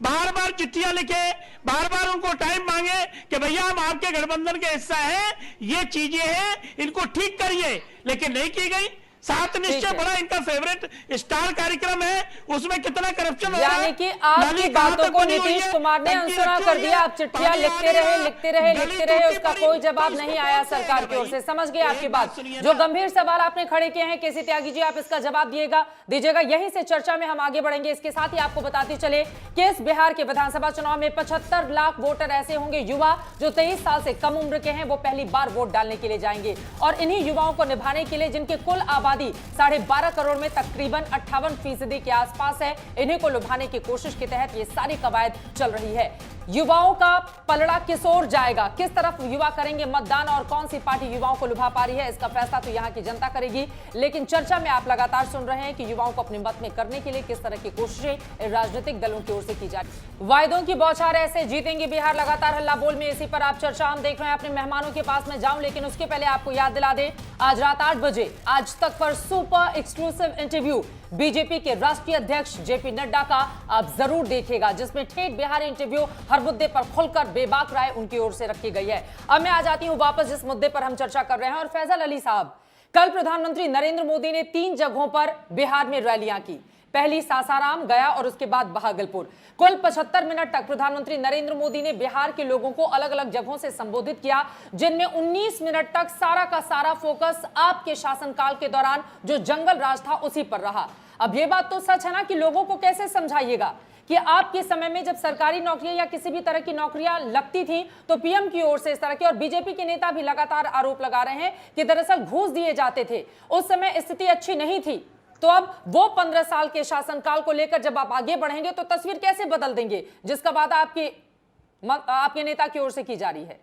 बार बार चिट्ठियां लिखे, बार बार उनको टाइम मांगे कि भैया हम आपके गठबंधन के हिस्सा हैं, ये चीजें हैं, इनको ठीक करिए, लेकिन नहीं की गई। सात निश्चय बड़ा इनका फेवरेट स्टार कार्यक्रम है, उसमें कितना करप्शन हो रहा है। यानी कि आपकी बातों को नीतीश कुमार ने अनसुना कर दिया। आप चिट्ठियां लिखते रहे, उसका कोई जवाब नहीं आया सरकार की ओर से। समझ गए आपकी बात। जो गंभीर सवाल आपने खड़े किए हैं केसी त्यागी जी, आप इसका जवाब दीजिएगा। यहीं से चर्चा में हम आगे बढ़ेंगे। इसके साथ ही आपको बताते चले कि इस बिहार के विधानसभा चुनाव में 75 लाख वोटर ऐसे होंगे युवा जो 23 साल से कम उम्र के हैं, वो पहली बार वोट डालने के लिए जाएंगे। और इन्हीं युवाओं को निभाने के लिए, जिनके कुल आबादी 12.5 करोड़ में तकरीबन 58% के आसपास है, इन्हीं को लुभाने की कोशिश के तहत ये सारी कवायद चल रही है। युवाओं का पलड़ा किस ओर जाएगा, किस तरफ युवा करेंगे मतदान और कौन सी पार्टी युवाओं को लुभा पा रही है, इसका फैसला तो यहाँ की जनता करेगी। लेकिन चर्चा में आप लगातार सुन रहे हैं कि युवाओं को अपने मत में करने के लिए किस तरह की कोशिशें राजनीतिक दलों की ओर से की जा रही। वायदों की बौछार ऐसे जीतेंगे बिहार, लगातार हल्ला बोल में इसी पर आप चर्चा हम देख रहे हैं। अपने मेहमानों के पास में जाऊं, लेकिन उसके पहले आपको याद दिला दें, आज रात 8 बजे आज तक पर सुपर एक्सक्लूसिव इंटरव्यू बीजेपी के राष्ट्रीय अध्यक्ष जेपी नड्डा का आप जरूर देखिएगा, जिसमें ठेठ बिहारी इंटरव्यू हर मुद्दे पर खुलकर बेबाक राय उनकी ओर से रखी गई है। अब मैं आ जाती हूं वापस जिस मुद्दे पर हम चर्चा कर रहे हैं। और फैजल अली साहब, कल प्रधानमंत्री नरेंद्र मोदी ने 3 जगहों पर बिहार में रैलियां की। पहली सासाराम, गया और उसके बाद भागलपुर। कुल 75 मिनट तक प्रधानमंत्री नरेंद्र मोदी ने बिहार के लोगों को अलग अलग जगहों से संबोधित किया, जिनमें 19 मिनट तक सारा का सारा फोकस आपके शासनकाल के दौरान जो जंगल राज था उसी पर रहा। अब ये बात तो सच है ना कि लोगों को कैसे समझाइएगा कि आपके समय में जब सरकारी नौकरियां या किसी भी तरह की नौकरियां लगती थी तो पीएम की ओर से इस तरह की, और बीजेपी के नेता भी लगातार आरोप लगा रहे हैं कि दरअसल घूस दिए जाते थे, उस समय स्थिति अच्छी नहीं थी। तो अब वो 15 साल के शासनकाल को लेकर जब आप आगे बढ़ेंगे तो तस्वीर कैसे बदल देंगे, जिसका वादा आपके नेता की ओर से की जा रही है।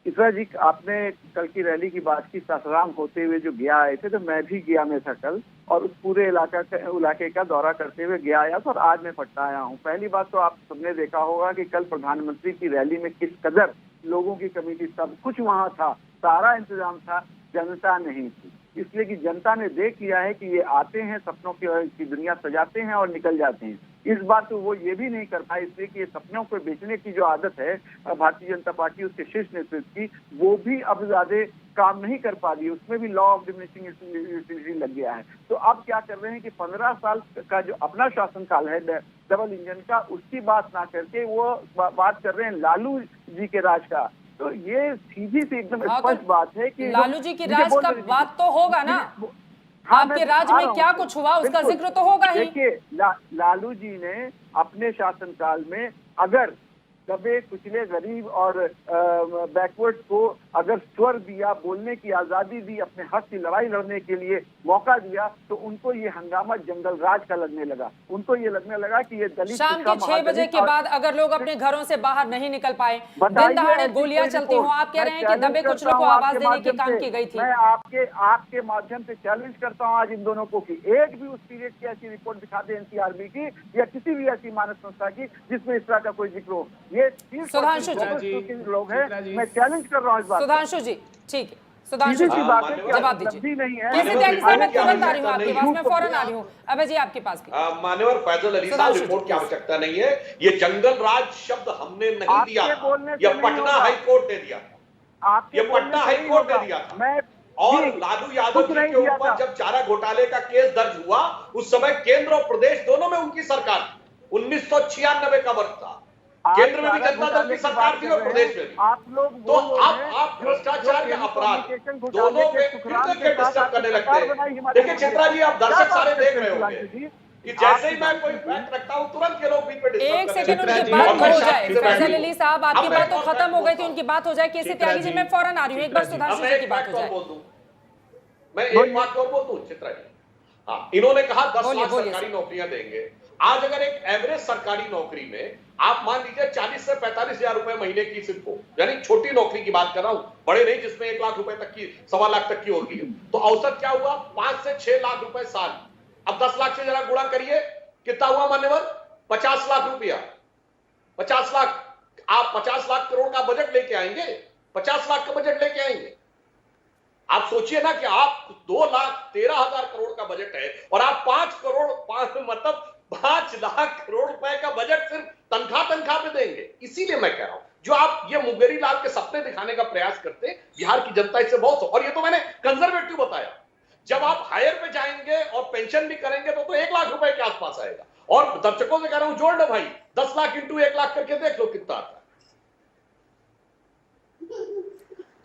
इसरा जी, आपने कल की रैली की बात की, सासाराम होते हुए जो गया आए थे, तो मैं भी गया में था कल, और उस पूरे इलाके का दौरा करते हुए गया आया था और आज मैं पटना आया हूँ। पहली बात तो आप सबने देखा होगा कि कल प्रधानमंत्री की रैली में किस कदर लोगों की कमी थी। सब कुछ वहाँ था, सारा इंतजाम था, जनता नहीं थी। इसलिए कि जनता ने देख लिया है कि ये आते हैं, सपनों की दुनिया सजाते हैं और निकल जाते हैं। इस बार तो वो ये भी नहीं कर पाए, इसलिए कि ये सपनों को बेचने की जो आदत है भारतीय जनता पार्टी उसके शीर्ष नेतृत्व की, वो भी अब ज्यादा काम नहीं कर पा रही है। उसमें भी लॉ ऑफ डिमिनिशिंग यूटिलिटी लग गया है। तो अब क्या कर रहे हैं कि 15 साल का जो अपना शासनकाल है डबल इंजन का, उसकी बात ना करके वो बात कर रहे हैं लालू जी के राज का। तो ये सीधी सी एकदम स्पष्ट बात है कि लालू जी की राज का बात तो होगा ना, आपके राज में क्या कुछ हुआ उसका जिक्र तो होगा ही। देखिए, लालू जी ने अपने शासनकाल में अगर दबे कुचले गरीब और बैकवर्ड को अगर स्वर दिया, बोलने की आजादी दी, अपने हक की लड़ाई लड़ने के लिए मौका दिया, तो उनको ये हंगामा जंगल राज का लगने लगा। उनको ये लगने लगा कि ये दलित शाम के 6 बजे के बाद अगर लोग अपने घरों से बाहर नहीं निकल पाए, दिन दहाड़े गोलियां चलती हो, आप कह रहे हैं कि दबे कुचलों को आवाज देने के काम की गई थी। मैं आपके माध्यम से चैलेंज करता हूँ आज इन दोनों को कि एक भी उस पीरियड की ऐसी रिपोर्ट दिखा दे एनसीआरबी की या किसी भी ऐसी मानव संस्था की जिसमें इस तरह का कोई जिक्र हो। ये सुधांशु जी लोग हैं, मैं चैलेंज कर रहा हूँ इस बात। सुधांशु जी, ठीक है, सुधांशु जी जवाब दीजिए। नहीं है, कैसे त्यागी साहब, मैं तुरंत आ रही हूँ आपके पास, मैं फौरन आ रही हूँ। अबे जी आपके पास भी। मान्यवर फैजल अली साहब, रिपोर्ट की आवश्यकता नहीं है। ये जंगल राज शब्द हमने नहीं दिया, यह पटना हाईकोर्ट ने दिया, ये पटना हाईकोर्ट ने दिया था। और लालू यादव जी के ऊपर जब चारा घोटाले का केस दर्ज हुआ, उस समय केंद्र और प्रदेश दोनों में उनकी सरकार थी। 1996 का वर्ष था, केंद्र में भी जनता दल की सरकार थी और प्रदेश में भी। आप लोग तो आप भ्रष्टाचार के अपराध दोनों पे डिस्टर्ब करने लगते हैं। देखिए चित्रा जी, आप दर्शक सारे देख रहे होंगे कि जैसे ही मैं कोई फैक्ट रखता हूं तुरंत के लोग बीच पे डिस्टर्ब एक सेकंड उनकी बात हो जाए। फैजल अली साहब, आपकी बात तो खत्म हो गई थी, उनकी बात हो जाए। कैसे त्यागी जी, मैं फौरन आ रही हूँ, एक बार सुधांशु जी की बात हो जाए। मैं एक बात और बोल दूं चित्रा जी। हाँ, इन्होंने कहा 10 लाख सरकारी नौकरियां देंगे। आज अगर एक एवरेज सरकारी नौकरी में आप मान लीजिए 40 से 45 हजार रुपए महीने की सिर्फ हो, यानी छोटी नौकरी की बात कर रहा हूं, बड़े नहीं जिसमें 1 लाख रुपए तक की, 1.25 लाख तक की होती है, तो औसत क्या हुआ 5 से 6 लाख रुपए साल। अब 10 लाख से जरा गुणा करिए, कितना हुआ मान्यवर? 50 लाख रुपया। 50 लाख, आप 50 लाख करोड़ का बजट लेके आएंगे, 50 लाख का बजट लेके आएंगे। आप सोचिए ना कि आप 2,13,000 करोड़ का बजट है और आप 5 लाख करोड़ रुपए का बजट सिर्फ तनख्वाह पे देंगे। इसीलिए मैं कह रहा हूं, जो आप ये मुंगेरी लाल के सपने दिखाने का प्रयास करते, बिहार की जनता इससे बहुत। और ये तो मैंने कंजर्वेटिव बताया। जब पेंशन भी करेंगे तो 1 लाख रुपए के आसपास आएगा। और दर्शकों से कह रहा हूं जोड़ लो भाई, 10 लाख इंटू 1 लाख करके देख लो कितना आता है।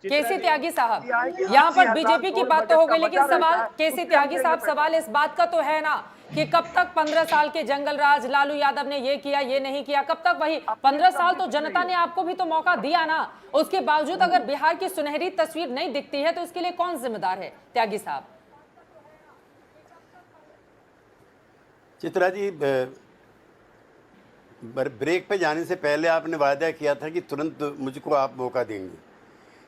केसी त्यागी साहब, यहाँ पर बीजेपी की बात तो हो गई, लेकिन सवाल केसी त्यागी साहब, सवाल इस बात का तो है ना कि कब तक 15 साल के जंगल राज, लालू यादव ने ये किया ये नहीं किया, कब तक वही 15 साल तो जनता ने आपको भी तो मौका दिया ना। उसके बावजूद अगर बिहार की सुनहरी तस्वीर नहीं दिखती है तो इसके लिए कौन जिम्मेदार है? त्यागी साहब। चित्रा जी, ब्रेक पे जाने से पहले आपने वादा किया था कि तुरंत मुझको आप मौका देंगे।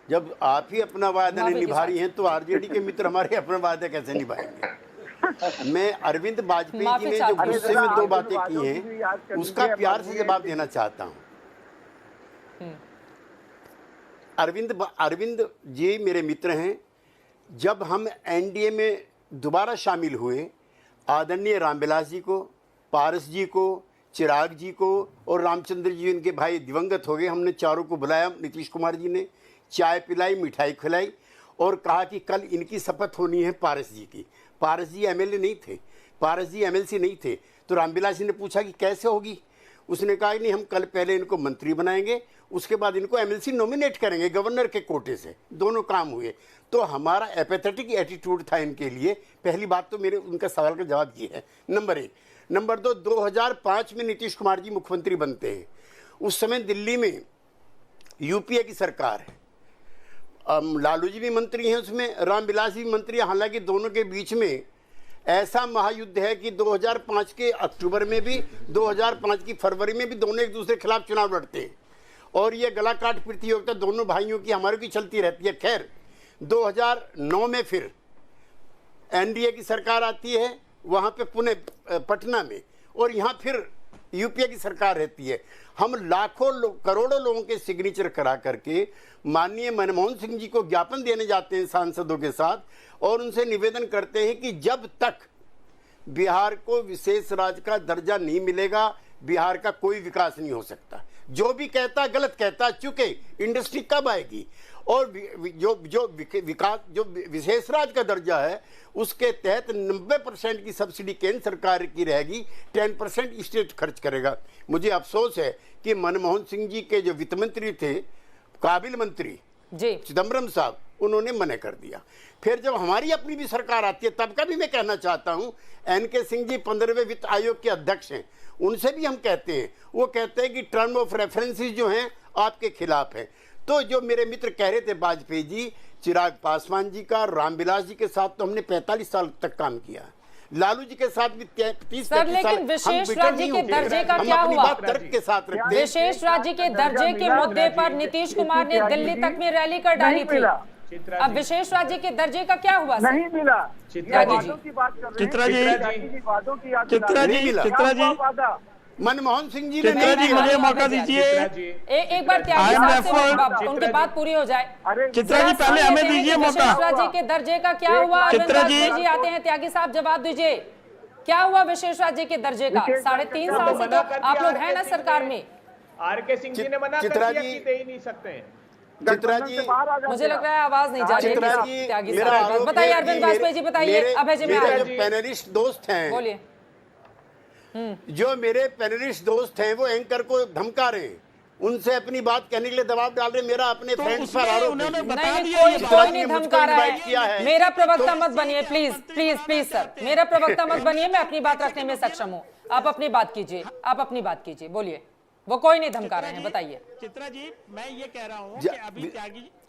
जब आप ही अपना वादा नहीं निभा रही हैं तो आरजेडी के मित्र हमारे अपना वादा कैसे निभाएंगे? मैं अरविंद वाजपेयी जी ने जो गुस्से में 2 बातें की हैं उसका प्यार से जवाब देना चाहता हूं। अरविंद जी मेरे मित्र हैं। जब हम एनडीए में दोबारा शामिल हुए, आदरणीय रामविलास जी को, पारस जी को, चिराग जी को और रामचंद्र जी, इनके भाई दिवंगत हो गए, हमने चारों को बुलाया। नीतीश कुमार जी ने चाय पिलाई, मिठाई खिलाई और कहा कि कल इनकी शपथ होनी है पारस जी की। पारस जी एमएलए नहीं थे, पारस जी एमएलसी नहीं थे। तो रामविलास जी ने पूछा कि कैसे होगी? उसने कहा नहीं, हम कल पहले इनको मंत्री बनाएंगे, उसके बाद इनको एमएलसी नॉमिनेट करेंगे गवर्नर के कोटे से। दोनों काम हुए। तो हमारा एपेथेटिक एटीट्यूड था इनके लिए। पहली बात तो मेरे उनका सवाल का जवाब ये है, नंबर 1। नंबर 2, 2005 में नीतीश कुमार जी मुख्यमंत्री बनते हैं। उस समय दिल्ली में यूपीए की सरकार है, लालू जी भी मंत्री हैं, उसमें रामविलास जी भी मंत्री हैं। हालांकि दोनों के बीच में ऐसा महायुद्ध है कि 2005 के अक्टूबर में भी, 2005 की फरवरी में भी दोनों एक दूसरे के खिलाफ चुनाव लड़ते हैं और ये गला काट प्रतियोगिता दोनों भाइयों की हमारे की चलती रहती है। खैर, 2009 में फिर एनडीए की सरकार आती है, वहाँ पे पुणे पटना में, और यहाँ फिर यूपीए की सरकार रहती है। हम लाखों करोड़ों लोगों के सिग्नेचर करा करके माननीय मनमोहन सिंह जी को ज्ञापन देने जाते हैं सांसदों के साथ और उनसे निवेदन करते हैं कि जब तक बिहार को विशेष राज्य का दर्जा नहीं मिलेगा, बिहार का कोई विकास नहीं हो सकता। जो भी कहता गलत कहता, चूंकि इंडस्ट्री कब आएगी और जो विकास, जो विशेष राज्य का दर्जा है उसके तहत 90% की सब्सिडी केंद्र सरकार की रहेगी, 10% स्टेट खर्च करेगा। मुझे अफसोस है कि मनमोहन सिंह जी के जो वित्त मंत्री थे, काबिल मंत्री जी चिदम्बरम साहब, उन्होंने मना कर दिया। फिर जब हमारी अपनी भी सरकार आती है तब का भी मैं कहना चाहता हूं, एनके सिंह जी 15वें वित्त आयोग के अध्यक्ष हैं, उनसे भी हम कहते हैं, वो कहते हैं कि टर्म ऑफ रेफरेंसेस जो हैं आपके खिलाफ हैं। तो जो मेरे मित्र कह रहे थे वाजपेयी जी, चिराग पासवान जी का, रामविलास जी के साथ तो हमने 45 साल तक काम किया, लालू जी के साथ भी 30-35 साल। लेकिन विशेष राज्य के दर्जे का क्या हुआ? तर्क के साथ रखते हैं। विशेष राज्य के दर्जे के मुद्दे पर नीतीश कुमार ने दिल्ली तक में रैली कर डाली थी। अब विशेष राज्य के दर्जे का क्या हुआ? नहीं मिला। चित्रा जी, मनमोहन सिंह जी ने मुझे मौका दीजिए, एक बार त्यागी साहब से उनकी बात पूरी हो जाए। चित्रा जी पहले हमें दीजिए मौका। विशेष राज्य के दर्जे का क्या हुआ? चित्रा जी आते हैं, त्यागी साहब जवाब दीजिए, क्या हुआ विशेष राज्य के दर्जे का? 3.5 साल से तो आप लोग हैं ना सरकार में। आरके सिंह जी ने मना कर दिया कि दे ही नहीं सकते। चित्रा जी, मुझे लग रहा है आवाज नहीं जा रही है त्यागी साहब। बताइए अरविंद वाजपेयी जी, बताइए। अभय जी, मेरे पैनलिस्ट दोस्त हैं, बोलिए। जो मेरे पैनलिस्ट दोस्त हैं वो एंकर को धमका रहे हैं, उनसे अपनी बात कहने के लिए दबाव डाल रहे हैं। मेरा अपने फ्रेंड्स पर आरोप उन्होंने है। बता दिया, कोई नहीं धमका रहा किया है। है। मेरा प्रवक्ता मत बनिए प्लीज प्लीज प्लीज सर, मेरा प्रवक्ता मत बनिए, मैं अपनी बात रखने में सक्षम हूँ। आप अपनी बात कीजिए, आप अपनी बात कीजिए, बोलिए। वो कोई नहीं धमका रहे हैं, बताइए। चित्रा जी, मैं ये कह रहा हूँ कि अभी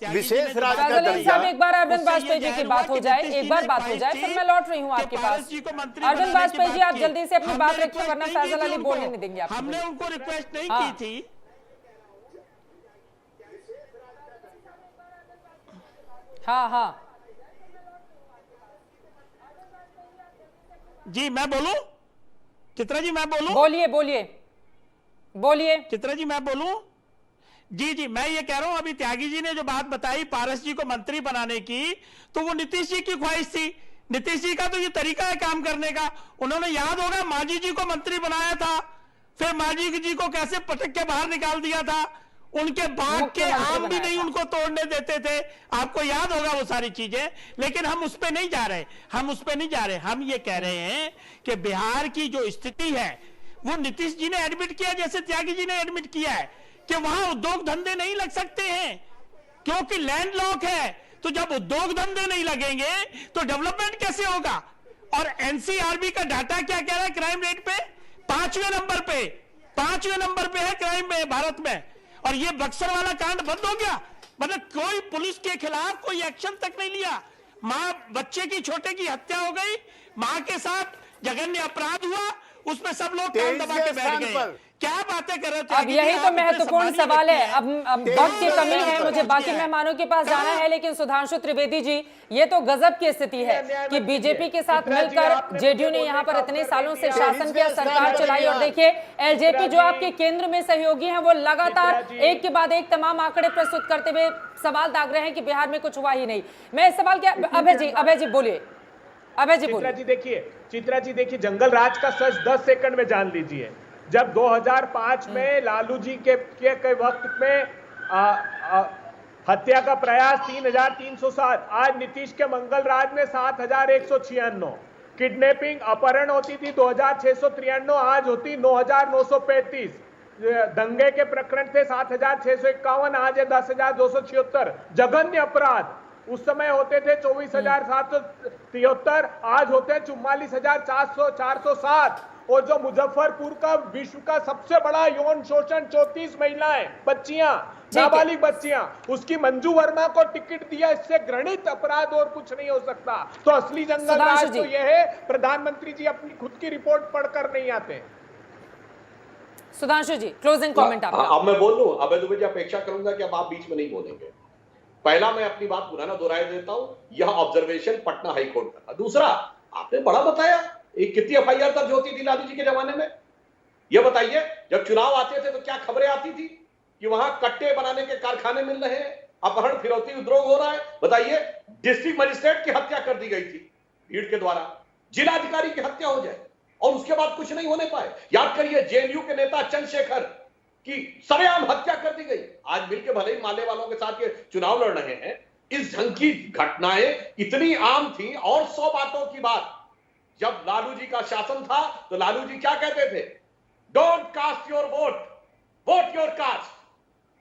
विशेष राज्य का साहब, दर्जा, एक बार अरविंद वाजपेयी जी की बात हो जाए, एक बार बात हो जाए, फिर मैं लौट रही हूँ आपके पास। अरविंद वाजपेयी जी, आप जल्दी से अपनी बात रखिए, वरना फैजल अली बोलने नहीं देंगे आपको। हमने उनको रिक्वेस्ट नहीं की थी। हाँ हाँ जी, मैं बोलूं? चित्रा जी मैं बोलूं? बोलिए बोलिए बोलिए। चित्रा जी मैं बोलूं? जी जी, मैं ये कह रहा हूं, अभी त्यागी जी ने जो बात बताई पारस जी को मंत्री बनाने की, तो वो नीतीश जी की ख्वाहिश थी। नीतीश जी का तो ये तरीका है काम करने का। उन्होंने, याद होगा, मांझी जी को मंत्री बनाया था, फिर मांझी जी को कैसे पटक के बाहर निकाल दिया था। उनके बाग के आम भी नहीं उनको तोड़ने देते थे, आपको याद होगा वो सारी चीजें। लेकिन हम उस पे नहीं जा रहे, हम ये कह रहे हैं कि बिहार की जो स्थिति है वो नीतीश जी ने एडमिट किया, जैसे त्यागी जी ने एडमिट किया है कि वहां उद्योग धंधे नहीं लग सकते हैं क्योंकि लैंडलॉक है। तो जब उद्योग धंधे नहीं लगेंगे तो डेवलपमेंट कैसे होगा? और एनसीआरबी का डाटा क्या कह रहा है? क्राइम रेट पे 5वें नंबर पे है क्राइम में भारत में। और ये बक्सर वाला कांड बंद हो गया, मतलब कोई पुलिस के खिलाफ कोई एक्शन तक नहीं लिया। मां बच्चे की छोटे की हत्या हो गई, मां के साथ जघन्य अपराध हुआ, उसमें सब लोग कान दबा के बैठ गए। क्या बातें कर रहे थे? अब यही तो महत्वपूर्ण सवाल है। अब वक्त की कमी है, मुझे बाकी मेहमानों के पास जाना है, लेकिन सुधांशु त्रिवेदी जी, ये तो गजब की स्थिति है कि बीजेपी के साथ मिलकर जेडीयू ने यहाँ पर इतने सालों से शासन किया, सरकार चलाई, और देखिए एलजेपी जो आपके केंद्र में सहयोगी हैं वो लगातार एक के बाद एक तमाम आंकड़े प्रस्तुत करते हुए सवाल दाग रहे हैं कि बिहार में कुछ हुआ ही नहीं। मैं इस सवाल के अभय जी बोलिए। चित्रा जी देखिए, जंगल राज का सच 10 सेकंड में जान लीजिए। जब 2005 में लालू जी के वक्त में हत्या का प्रयास 3,307, आज नीतीश के मंगल राज में 7,196, किडनैपिंग अपहरण होती थी 2,693, आज होती 9,935, दंगे के प्रकरण थे 7,651, आज है 10,276, जघन्य अपराध उस समय होते थे 24,773, आज होते हैं 44,407। और जो मुजफ्फरपुर का विश्व का सबसे बड़ा यौन शोषण 34 महिलाएं, बच्चियां, नाबालिग बच्चियां, उसकी मंजू वर्मा को टिकट दिया, इससे घृणित अपराध और कुछ नहीं हो सकता। तो असली जंगल राज तो यह है, प्रधानमंत्री जी अपनी खुद की रिपोर्ट पढ़कर नहीं आते। सुधांशु जी, क्लोजिंग कमेंट आपका। अब मैं बोल लूं, अभय दुबे जी, अपेक्षा करूंगा कि अब आप बीच में नहीं बोलेंगे। पहला, मैं अपनी बात पुराना दोहराए देता हूं, यह ऑब्जर्वेशन पटना हाईकोर्ट का था। दूसरा, आपने बड़ा बताया कितनी एफआईआर दर्ज होती थी लालू जी के जमाने में। यह बताइए, जब चुनाव आते थे तो क्या खबरें आती थी कि वहां कट्टे बनाने के कारखाने मिल रहे हैं, अपहरण फिरौती उद्योग हो रहा है। बताइए, डिस्ट्रिक्ट मजिस्ट्रेट की हत्या कर दी गई थी भीड़ के द्वारा, जिलाधिकारी की हत्या हो जाए और उसके बाद कुछ नहीं होने पाए। याद करिए, जेएनयू के नेता चंद्रशेखर की सरेआम हत्या कर दी गई। आज मिलकर भले ही माले वालों के साथ ये चुनाव लड़ रहे हैं। इस ढंग की घटनाएं इतनी आम थी। और 100 बातों की बात, जब लालू जी का शासन था तो लालू जी क्या कहते थे? Don't cast your vote, vote your cast,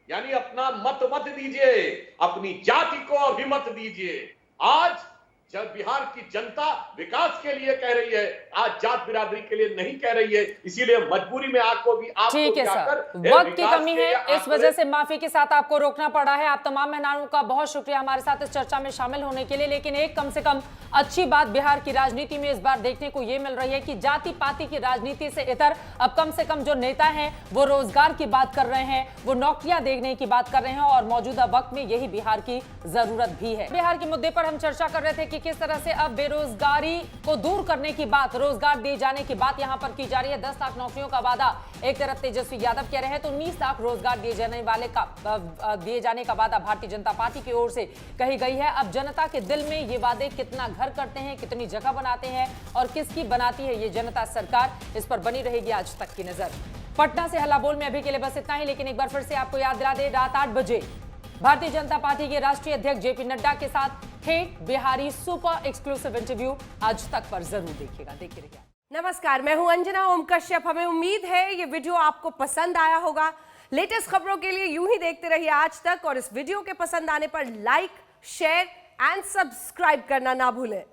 यानी अपना मत मत दीजिए, अपनी जाति को भी मत दीजिए। आज जब बिहार की जनता विकास के लिए कह रही है, आज जात बिरादरी के लिए नहीं कह रही है, इसीलिए मजबूरी में आपको भी ठीक है सर, वक्त की कमी है, इस वजह से माफी के साथ आपको रोकना पड़ा है। आप तमाम मेहमानों का बहुत शुक्रिया हमारे साथ इस चर्चा में शामिल होने के लिए। लेकिन एक कम से कम अच्छी बात बिहार की राजनीति में इस बार देखने को यह मिल रही है कि जाति पाति की राजनीति से इतर अब कम से कम जो नेता हैं वो रोजगार की बात कर रहे हैं, वो नौकरियां देने की बात कर रहे हैं, और मौजूदा वक्त में यही बिहार की जरूरत भी है। बिहार के मुद्दे पर हम चर्चा कर रहे थे कि किस तरह से अब बेरोजगारी को दूर करने की बात, रोजगार दिए जाने की बात यहां पर की जा रही है। 10 लाख नौकरियों का वादा एक तरफ तेजस्वी यादव कह रहे हैं तो 19 लाख रोजगार दिए जाने का वादा भारतीय जनता पार्टी की ओर से कही गई है। अब जनता के दिल में ये वादे कितना घर करते हैं, कितनी जगह बनाते हैं और किसकी बनाती है ये जनता सरकार, इस पर बनी रहेगी आज तक की नजर। पटना से हल्ला बोल में अभी के लिए बस इतना ही, लेकिन एक बार फिर से आपको याद दिला दे, रात 8 बजे भारतीय जनता पार्टी के राष्ट्रीय अध्यक्ष जेपी नड्डा के साथ ठेठ बिहारी सुपर एक्सक्लूसिव इंटरव्यू आज तक पर जरूर देखिएगा। देखते रहिए। नमस्कार, मैं हूं अंजना ओम कश्यप। हमें उम्मीद है ये वीडियो आपको पसंद आया होगा। लेटेस्ट खबरों के लिए यूं ही देखते रहिए आज तक, और इस वीडियो के पसंद आने पर लाइक, शेयर एंड सब्सक्राइब करना ना भूलें।